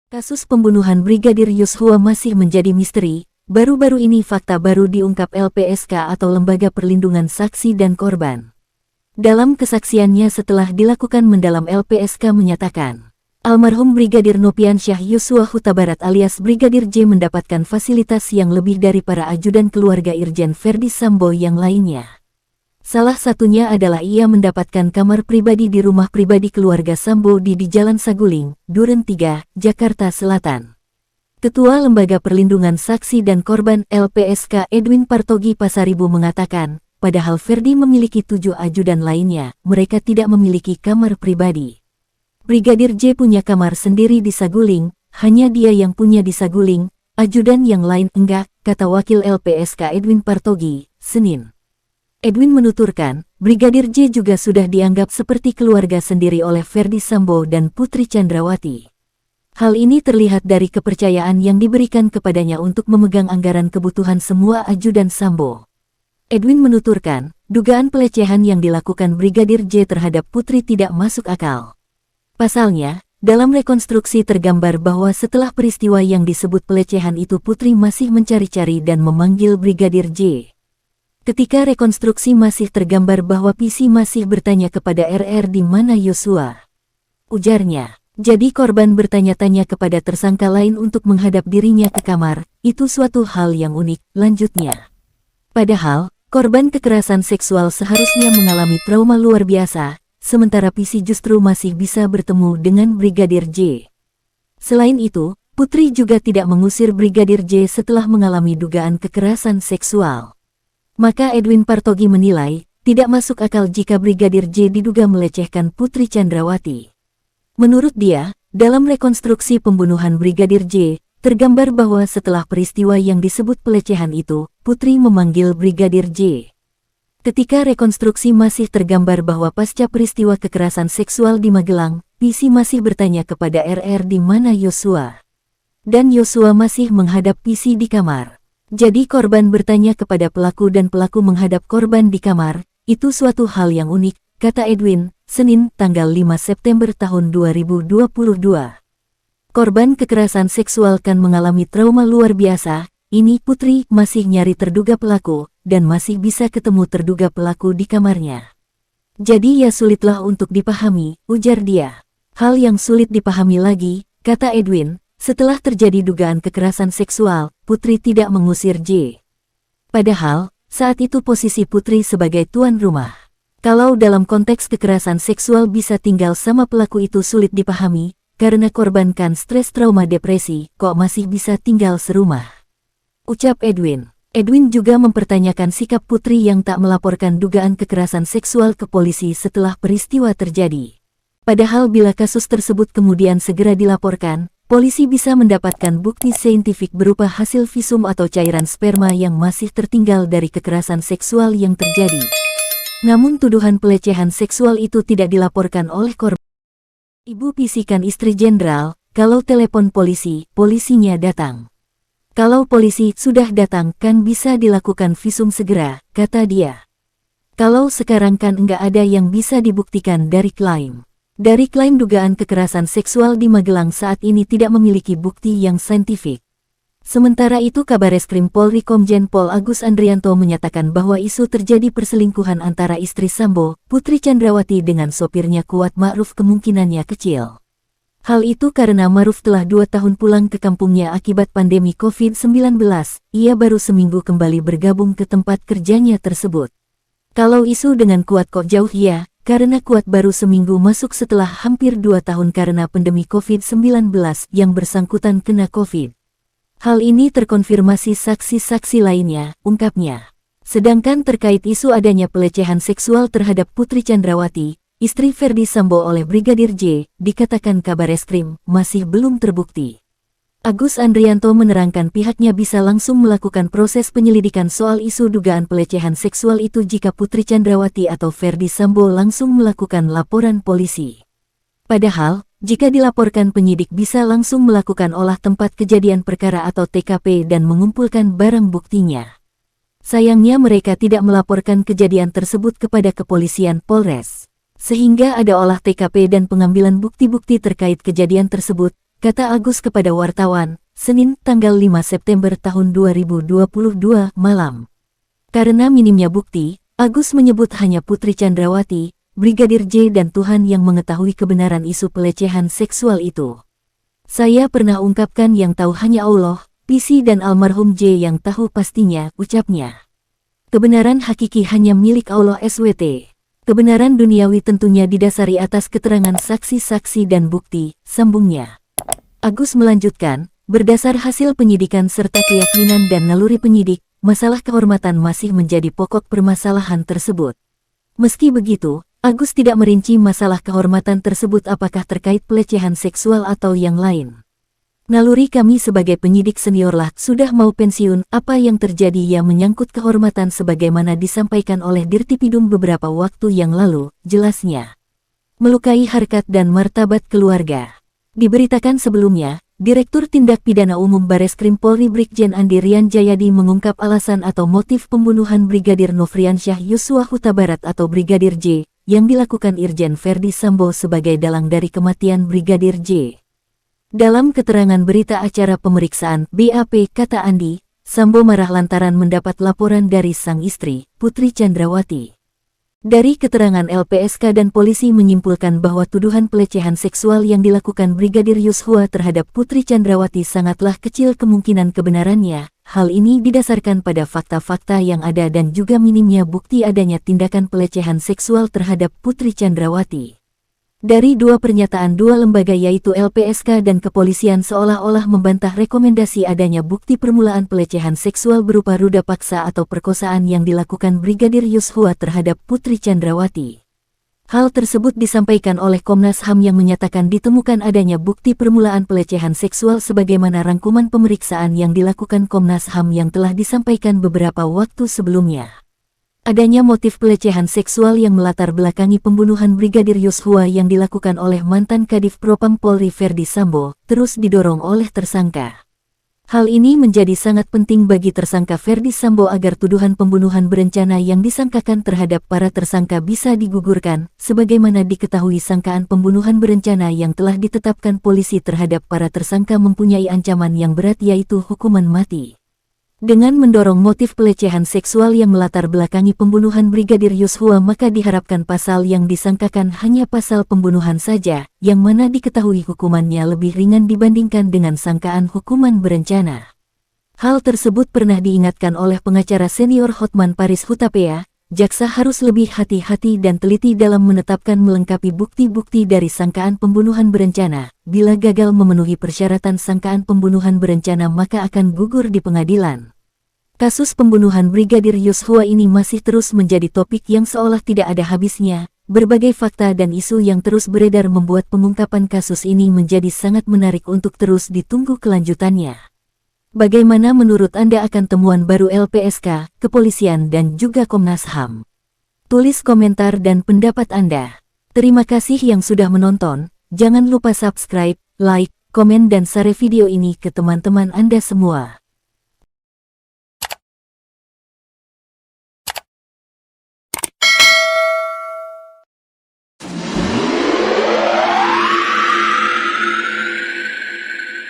Kasus pembunuhan Brigadir Yosua masih menjadi misteri. Baru-baru ini fakta baru diungkap LPSK atau Lembaga Perlindungan Saksi dan Korban. Dalam kesaksiannya setelah dilakukan mendalam, LPSK menyatakan, almarhum Brigadir Nopiansyah Yosua Huta Barat alias Brigadir J mendapatkan fasilitas yang lebih dari para ajudan keluarga Irjen Verdi Sambo yang lainnya. Salah satunya adalah ia mendapatkan kamar pribadi di rumah pribadi keluarga Sambo di Jalan Saguling, Duren 3, Jakarta Selatan. Ketua Lembaga Perlindungan Saksi dan Korban LPSK Edwin Partogi Pasaribu mengatakan, padahal Verdi memiliki 7 ajudan lainnya, mereka tidak memiliki kamar pribadi. Brigadir J punya kamar sendiri di Saguling, hanya dia yang punya di Saguling, ajudan yang lain enggak, kata Wakil LPSK Edwin Partogi, Senin. Edwin menuturkan, Brigadir J juga sudah dianggap seperti keluarga sendiri oleh Verdi Sambo dan Putri Chandrawati. Hal ini terlihat dari kepercayaan yang diberikan kepadanya untuk memegang anggaran kebutuhan semua ajudan Sambo. Edwin menuturkan, dugaan pelecehan yang dilakukan Brigadir J terhadap Putri tidak masuk akal. Pasalnya, dalam rekonstruksi tergambar bahwa setelah peristiwa yang disebut pelecehan itu Putri masih mencari-cari dan memanggil Brigadir J. Ketika rekonstruksi masih tergambar bahwa PC masih bertanya kepada RR di mana Yosua. Ujarnya, jadi korban bertanya-tanya kepada tersangka lain untuk menghadap dirinya ke kamar, itu suatu hal yang unik, lanjutnya. Padahal, korban kekerasan seksual seharusnya mengalami trauma luar biasa, sementara PC justru masih bisa bertemu dengan Brigadir J. Selain itu, Putri juga tidak mengusir Brigadir J setelah mengalami dugaan kekerasan seksual. Maka Edwin Partogi menilai, tidak masuk akal jika Brigadir J diduga melecehkan Putri Chandrawati. Menurut dia, dalam rekonstruksi pembunuhan Brigadir J, tergambar bahwa setelah peristiwa yang disebut pelecehan itu, Putri memanggil Brigadir J. Ketika rekonstruksi masih tergambar bahwa pasca peristiwa kekerasan seksual di Magelang, PC masih bertanya kepada RR di mana Yosua. Dan Yosua masih menghadap PC di kamar. Jadi korban bertanya kepada pelaku dan pelaku menghadap korban di kamar, itu suatu hal yang unik, kata Edwin, Senin tanggal 5 September tahun 2022. Korban kekerasan seksual kan mengalami trauma luar biasa, ini Putri masih nyari terduga pelaku, dan masih bisa ketemu terduga pelaku di kamarnya. Jadi ya sulitlah untuk dipahami, ujar dia. Hal yang sulit dipahami lagi, kata Edwin, setelah terjadi dugaan kekerasan seksual, Putri tidak mengusir J. Padahal, saat itu posisi Putri sebagai tuan rumah. Kalau dalam konteks kekerasan seksual bisa tinggal sama pelaku itu sulit dipahami, karena korban kan stres trauma depresi, kok masih bisa tinggal serumah. Ucap Edwin. Edwin juga mempertanyakan sikap Putri yang tak melaporkan dugaan kekerasan seksual ke polisi setelah peristiwa terjadi. Padahal bila kasus tersebut kemudian segera dilaporkan, polisi bisa mendapatkan bukti saintifik berupa hasil visum atau cairan sperma yang masih tertinggal dari kekerasan seksual yang terjadi. Namun tuduhan pelecehan seksual itu tidak dilaporkan oleh korban. Ibu bisikan istri jenderal, kalau telepon polisi, polisinya datang. Kalau polisi sudah datang kan bisa dilakukan visum segera, kata dia. Kalau sekarang kan enggak ada yang bisa dibuktikan dari klaim. Dari klaim dugaan kekerasan seksual di Magelang saat ini tidak memiliki bukti yang saintifik. Sementara itu Kabareskrim Polri Komjen Pol Agus Andrianto menyatakan bahwa isu terjadi perselingkuhan antara istri Sambo, Putri Chandrawati dengan sopirnya Kuat Ma'ruf kemungkinannya kecil. Hal itu karena Ma'ruf telah 2 tahun pulang ke kampungnya akibat pandemi COVID-19, ia baru seminggu kembali bergabung ke tempat kerjanya tersebut. Kalau isu dengan Kuat kok jauh ya? Karena Kuat baru seminggu masuk setelah hampir 2 tahun karena pandemi COVID-19 yang bersangkutan kena COVID. Hal ini terkonfirmasi saksi-saksi lainnya, ungkapnya. Sedangkan terkait isu adanya pelecehan seksual terhadap Putri Chandrawati, istri Verdi Sambo oleh Brigadir J, dikatakan Kabareskrim, masih belum terbukti. Agus Andrianto menerangkan pihaknya bisa langsung melakukan proses penyelidikan soal isu dugaan pelecehan seksual itu jika Putri Chandrawati atau Verdi Sambo langsung melakukan laporan polisi. Padahal, jika dilaporkan penyidik bisa langsung melakukan olah tempat kejadian perkara atau TKP dan mengumpulkan barang buktinya. Sayangnya mereka tidak melaporkan kejadian tersebut kepada kepolisian Polres. Sehingga ada olah TKP dan pengambilan bukti-bukti terkait kejadian tersebut, kata Agus kepada wartawan, Senin, tanggal 5 September tahun 2022 malam. Karena minimnya bukti, Agus menyebut hanya Putri Chandrawati, Brigadir J dan Tuhan yang mengetahui kebenaran isu pelecehan seksual itu. Saya pernah ungkapkan yang tahu hanya Allah, PC dan almarhum J yang tahu pastinya, ucapnya. Kebenaran hakiki hanya milik Allah SWT. Kebenaran duniawi tentunya didasari atas keterangan saksi-saksi dan bukti, sambungnya. Agus melanjutkan, berdasar hasil penyidikan serta keyakinan dan naluri penyidik, masalah kehormatan masih menjadi pokok permasalahan tersebut. Meski begitu, Agus tidak merinci masalah kehormatan tersebut apakah terkait pelecehan seksual atau yang lain. Naluri kami sebagai penyidik seniorlah sudah mau pensiun, apa yang terjadi yang menyangkut kehormatan sebagaimana disampaikan oleh Dirtipidum beberapa waktu yang lalu, jelasnya. Melukai harkat dan martabat keluarga. Diberitakan sebelumnya, Direktur Tindak Pidana Umum Bareskrim Polri Brigjen Andi Rian Jayadi mengungkap alasan atau motif pembunuhan Brigadir Nofriansyah Yosua Huta Barat atau Brigadir J, yang dilakukan Irjen Verdi Sambo sebagai dalang dari kematian Brigadir J. Dalam keterangan berita acara pemeriksaan BAP, kata Andi, Sambo marah lantaran mendapat laporan dari sang istri, Putri Chandrawati. Dari keterangan LPSK dan polisi menyimpulkan bahwa tuduhan pelecehan seksual yang dilakukan Brigadir Yosua terhadap Putri Chandrawati sangatlah kecil kemungkinan kebenarannya. Hal ini didasarkan pada fakta-fakta yang ada dan juga minimnya bukti adanya tindakan pelecehan seksual terhadap Putri Chandrawati. Dari dua pernyataan dua lembaga yaitu LPSK dan kepolisian seolah-olah membantah rekomendasi adanya bukti permulaan pelecehan seksual berupa ruda paksa atau perkosaan yang dilakukan Brigadir Yosua terhadap Putri Chandrawati. Hal tersebut disampaikan oleh Komnas HAM yang menyatakan ditemukan adanya bukti permulaan pelecehan seksual sebagaimana rangkuman pemeriksaan yang dilakukan Komnas HAM yang telah disampaikan beberapa waktu sebelumnya. Adanya motif pelecehan seksual yang melatar belakangi pembunuhan Brigadir Yosua yang dilakukan oleh mantan Kadif Propam Polri Verdi Sambo, terus didorong oleh tersangka. Hal ini menjadi sangat penting bagi tersangka Verdi Sambo agar tuduhan pembunuhan berencana yang disangkakan terhadap para tersangka bisa digugurkan, sebagaimana diketahui sangkaan pembunuhan berencana yang telah ditetapkan polisi terhadap para tersangka mempunyai ancaman yang berat yaitu hukuman mati. Dengan mendorong motif pelecehan seksual yang melatar belakangi pembunuhan Brigadir Yosua maka diharapkan pasal yang disangkakan hanya pasal pembunuhan saja, yang mana diketahui hukumannya lebih ringan dibandingkan dengan sangkaan hukuman berencana. Hal tersebut pernah diingatkan oleh pengacara senior Hotman Paris Hutapea, jaksa harus lebih hati-hati dan teliti dalam menetapkan melengkapi bukti-bukti dari sangkaan pembunuhan berencana. Bila gagal memenuhi persyaratan sangkaan pembunuhan berencana maka akan gugur di pengadilan. Kasus pembunuhan Brigadir Yosua ini masih terus menjadi topik yang seolah tidak ada habisnya. Berbagai fakta dan isu yang terus beredar membuat pengungkapan kasus ini menjadi sangat menarik untuk terus ditunggu kelanjutannya. Bagaimana menurut Anda akan temuan baru LPSK, kepolisian dan juga Komnas HAM? Tulis komentar dan pendapat Anda. Terima kasih yang sudah menonton. Jangan lupa subscribe, like, komen dan share video ini ke teman-teman Anda semua.